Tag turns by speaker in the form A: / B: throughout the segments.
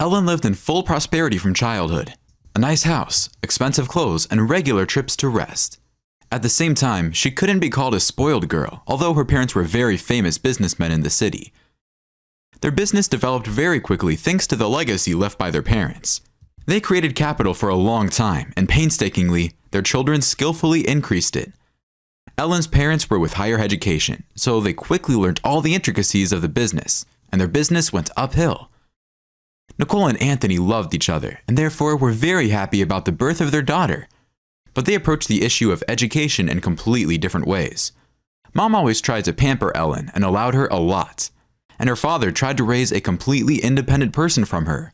A: Ellen lived in full prosperity from childhood. A nice house, expensive clothes, and regular trips to rest. At the same time, she couldn't be called a spoiled girl, although her parents were very famous businessmen in the city. Their business developed very quickly thanks to the legacy left by their parents. They created capital for a long time, and painstakingly, their children skillfully increased it. Ellen's parents were with higher education, so they quickly learned all the intricacies of the business, and their business went uphill. Nicole and Anthony loved each other, and therefore were very happy about the birth of their daughter. But they approached the issue of education in completely different ways. Mom always tried to pamper Ellen and allowed her a lot, and her father tried to raise a completely independent person from her.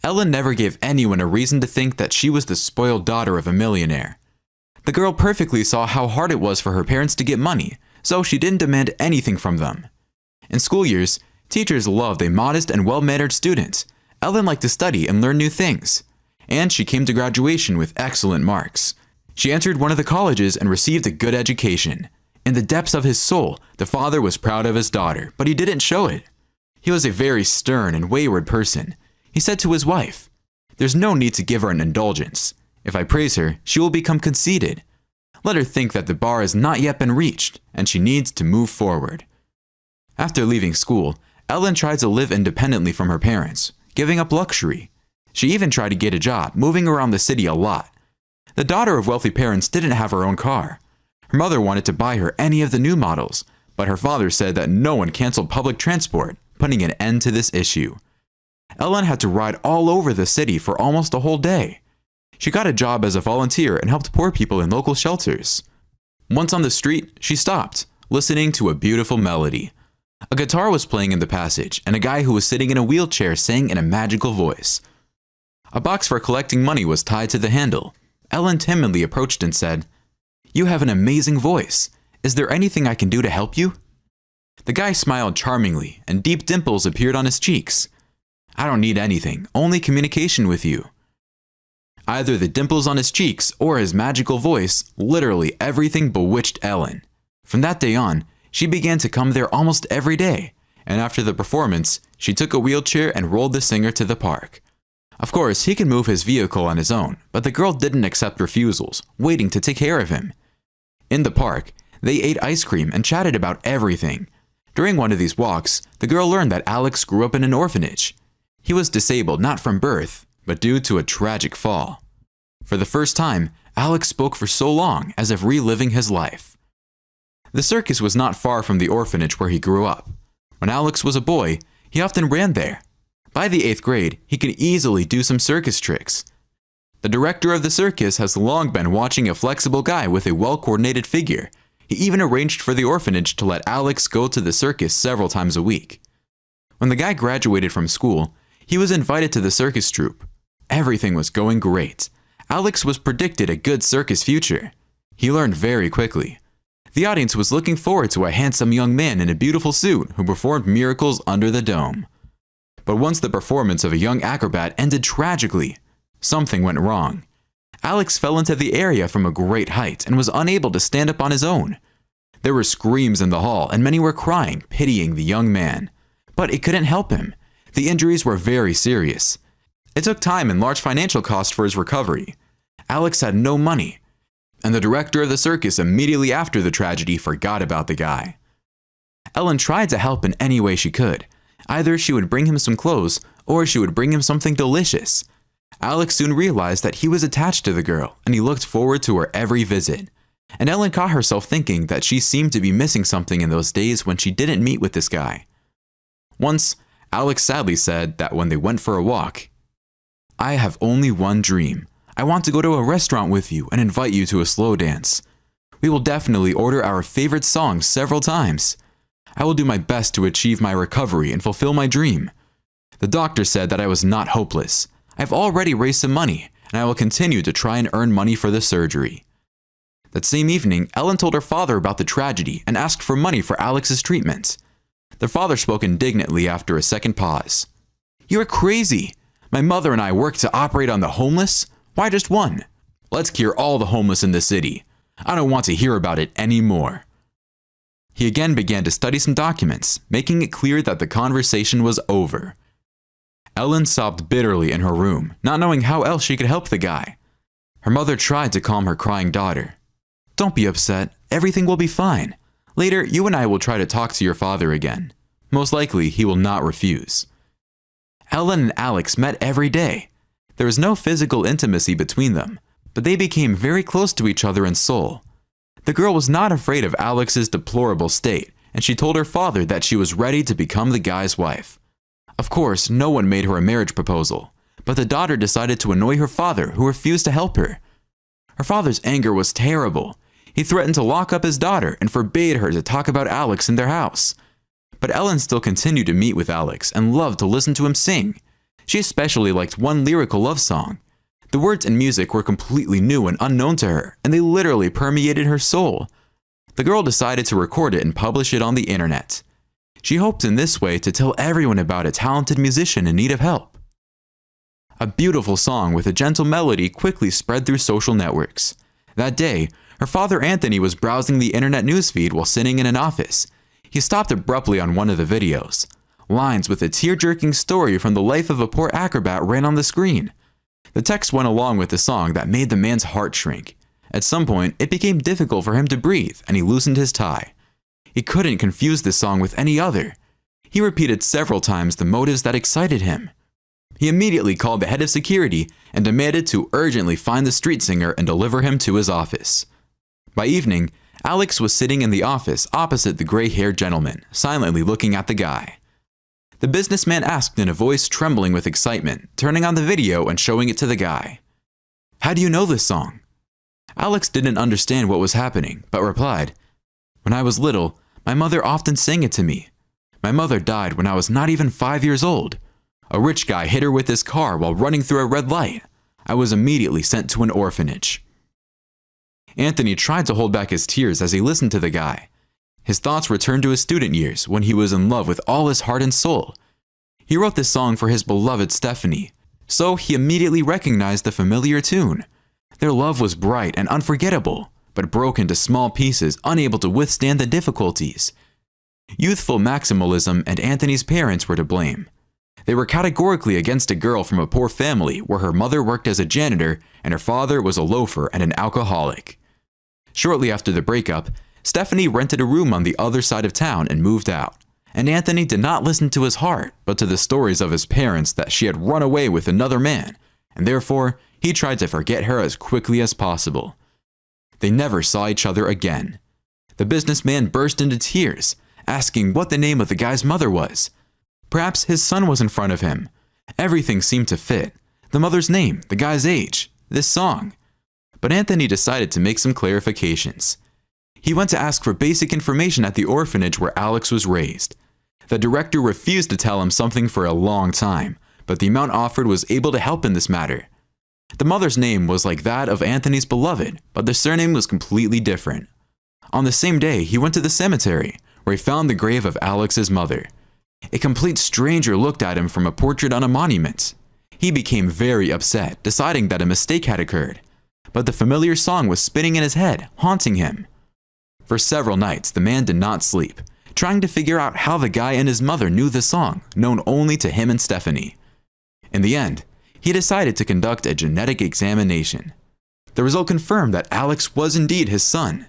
A: Ellen never gave anyone a reason to think that she was the spoiled daughter of a millionaire. The girl perfectly saw how hard it was for her parents to get money, so she didn't demand anything from them. In school years, teachers loved a modest and well-mannered student. Ellen liked to study and learn new things, and she came to graduation with excellent marks. She entered one of the colleges and received a good education. In the depths of his soul, the father was proud of his daughter, but he didn't show it. He was a very stern and wayward person. He said to his wife, "There's no need to give her an indulgence. If I praise her, she will become conceited. Let her think that the bar has not yet been reached, and she needs to move forward." After leaving school, Ellen tried to live independently from her parents, giving up luxury. She even tried to get a job, moving around the city a lot. The daughter of wealthy parents didn't have her own car. Her mother wanted to buy her any of the new models, but her father said that no one canceled public transport, putting an end to this issue. Ellen had to ride all over the city for almost a whole day. She got a job as a volunteer and helped poor people in local shelters. Once on the street, she stopped, listening to a beautiful melody. A guitar was playing in the passage, and a guy who was sitting in a wheelchair sang in a magical voice. A box for collecting money was tied to the handle. Ellen timidly approached and said, "You have an amazing voice. Is there anything I can do to help you?" The guy smiled charmingly, and deep dimples appeared on his cheeks. "I don't need anything, only communication with you." Either the dimples on his cheeks or his magical voice, literally everything bewitched Ellen. From that day on, she began to come there almost every day, and after the performance, she took a wheelchair and rolled the singer to the park. Of course, he could move his vehicle on his own, but the girl didn't accept refusals, waiting to take care of him. In the park, they ate ice cream and chatted about everything. During one of these walks, the girl learned that Alex grew up in an orphanage. He was disabled not from birth, but due to a tragic fall. For the first time, Alex spoke for so long, as if reliving his life. The circus was not far from the orphanage where he grew up. When Alex was a boy, he often ran there. By the 8th grade, he could easily do some circus tricks. The director of the circus has long been watching a flexible guy with a well-coordinated figure. He even arranged for the orphanage to let Alex go to the circus several times a week. When the guy graduated from school, he was invited to the circus troupe. Everything was going great. Alex was predicted a good circus future. He learned very quickly. The audience was looking forward to a handsome young man in a beautiful suit who performed miracles under the dome. But once the performance of a young acrobat ended tragically, something went wrong. Alex fell into the area from a great height and was unable to stand up on his own. There were screams in the hall and many were crying, pitying the young man. But it couldn't help him. The injuries were very serious. It took time and large financial costs for his recovery. Alex had no money, and the director of the circus immediately after the tragedy forgot about the guy. Ellen tried to help in any way she could. Either she would bring him some clothes, or she would bring him something delicious. Alex soon realized that he was attached to the girl, and he looked forward to her every visit. And Ellen caught herself thinking that she seemed to be missing something in those days when she didn't meet with this guy. Once, Alex sadly said that when they went for a walk, "I have only one dream. I want to go to a restaurant with you and invite you to a slow dance. We will definitely order our favorite songs several times. I will do my best to achieve my recovery and fulfill my dream. The doctor said that I was not hopeless. I've already raised some money, and I will continue to try and earn money for the surgery." That same evening, Ellen told her father about the tragedy and asked for money for Alex's treatment. The father spoke indignantly after a second pause. "You're crazy. My mother and I work to operate on the homeless. Why just one? Let's cure all the homeless in the city. I don't want to hear about it anymore." He again began to study some documents, making it clear that the conversation was over. Ellen sobbed bitterly in her room, not knowing how else she could help the guy. Her mother tried to calm her crying daughter. "Don't be upset. Everything will be fine. Later, you and I will try to talk to your father again. Most likely, he will not refuse." Ellen and Alex met every day. There was no physical intimacy between them, but they became very close to each other in soul. The girl was not afraid of Alex's deplorable state, and she told her father that she was ready to become the guy's wife. Of course, no one made her a marriage proposal, but the daughter decided to annoy her father, who refused to help her. Her father's anger was terrible. He threatened to lock up his daughter and forbade her to talk about Alex in their house. But Ellen still continued to meet with Alex and loved to listen to him sing. She especially liked one lyrical love song. The words and music were completely new and unknown to her, and they literally permeated her soul. The girl decided to record it and publish it on the internet. She hoped in this way to tell everyone about a talented musician in need of help. A beautiful song with a gentle melody quickly spread through social networks. That day, her father Anthony was browsing the internet newsfeed while sitting in an office. He stopped abruptly on one of the videos. Lines with a tear-jerking story from the life of a poor acrobat ran on the screen. The text went along with the song that made the man's heart shrink. At some point, it became difficult for him to breathe, and he loosened his tie. He couldn't confuse this song with any other. He repeated several times the motives that excited him. He immediately called the head of security and demanded to urgently find the street singer and deliver him to his office. By evening, Alex was sitting in the office opposite the gray-haired gentleman, silently looking at the guy. The businessman asked in a voice trembling with excitement, turning on the video and showing it to the guy. "How do you know this song?" Alex didn't understand what was happening, but replied, "When I was little, my mother often sang it to me. My mother died when I was not even 5 years old. A rich guy hit her with his car while running through a red light. I was immediately sent to an orphanage." Anthony tried to hold back his tears as he listened to the guy. His thoughts returned to his student years when he was in love with all his heart and soul. He wrote this song for his beloved Stephanie, so he immediately recognized the familiar tune. Their love was bright and unforgettable, but broke into small pieces, unable to withstand the difficulties. Youthful maximalism and Anthony's parents were to blame. They were categorically against a girl from a poor family where her mother worked as a janitor and her father was a loafer and an alcoholic. Shortly after the breakup, Stephanie rented a room on the other side of town and moved out. And Anthony did not listen to his heart, but to the stories of his parents that she had run away with another man, and therefore he tried to forget her as quickly as possible. They never saw each other again. The businessman burst into tears, asking what the name of the guy's mother was. Perhaps his son was in front of him. Everything seemed to fit. The mother's name, the guy's age, this song. But Anthony decided to make some clarifications. He went to ask for basic information at the orphanage where Alex was raised. The director refused to tell him something for a long time, but the amount offered was able to help in this matter. The mother's name was like that of Anthony's beloved, but the surname was completely different. On the same day, he went to the cemetery, where he found the grave of Alex's mother. A complete stranger looked at him from a portrait on a monument. He became very upset, deciding that a mistake had occurred. But the familiar song was spinning in his head, haunting him. For several nights, the man did not sleep, trying to figure out how the guy and his mother knew the song, known only to him and Stephanie. In the end, he decided to conduct a genetic examination. The result confirmed that Alex was indeed his son.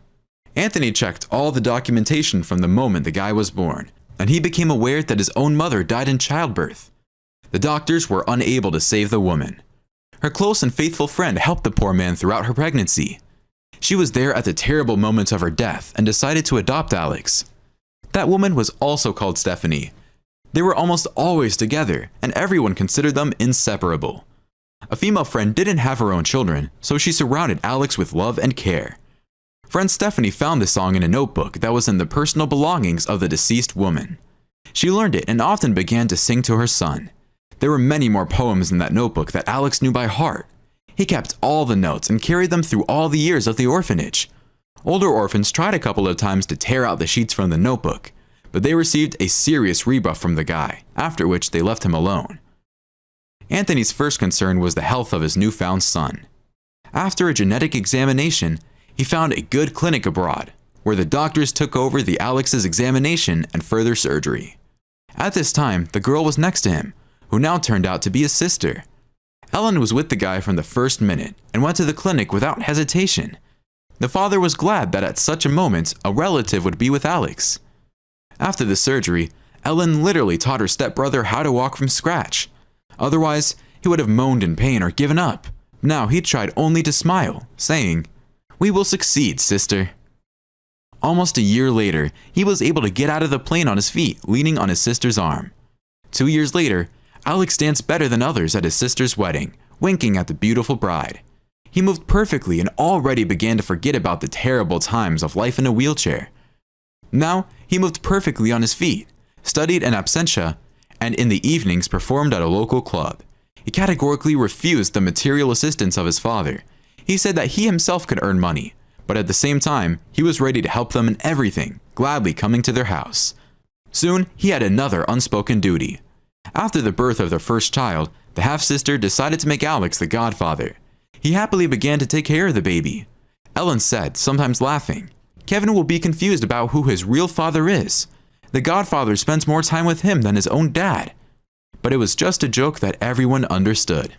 A: Anthony checked all the documentation from the moment the guy was born, and he became aware that his own mother died in childbirth. The doctors were unable to save the woman. Her close and faithful friend helped the poor man throughout her pregnancy. She was there at the terrible moment of her death and decided to adopt Alex. That woman was also called Stephanie. They were almost always together, and everyone considered them inseparable. A female friend didn't have her own children, so she surrounded Alex with love and care. Friend Stephanie found the song in a notebook that was in the personal belongings of the deceased woman. She learned it and often began to sing to her son. There were many more poems in that notebook that Alex knew by heart. He kept all the notes and carried them through all the years of the orphanage. Older orphans tried a couple of times to tear out the sheets from the notebook, but they received a serious rebuff from the guy, after which they left him alone. Anthony's first concern was the health of his newfound son. After a genetic examination, he found a good clinic abroad, where the doctors took over the Alex's examination and further surgery. At this time, the girl was next to him, who now turned out to be his sister. Ellen was with the guy from the first minute and went to the clinic without hesitation. The father was glad that at such a moment a relative would be with Alex. After the surgery, Ellen literally taught her stepbrother how to walk from scratch. Otherwise, he would have moaned in pain or given up. Now he tried only to smile, saying, "We will succeed, sister." Almost a year later, he was able to get out of the plane on his feet, leaning on his sister's arm. 2 years later, Alex danced better than others at his sister's wedding, winking at the beautiful bride. He moved perfectly and already began to forget about the terrible times of life in a wheelchair. Now, he moved perfectly on his feet, studied in absentia, and in the evenings performed at a local club. He categorically refused the material assistance of his father. He said that he himself could earn money, but at the same time, he was ready to help them in everything, gladly coming to their house. Soon, he had another unspoken duty. After the birth of their first child, the half-sister decided to make Alex the godfather. He happily began to take care of the baby. Ellen said, sometimes laughing, "Kevin will be confused about who his real father is. The godfather spends more time with him than his own dad." But it was just a joke that everyone understood.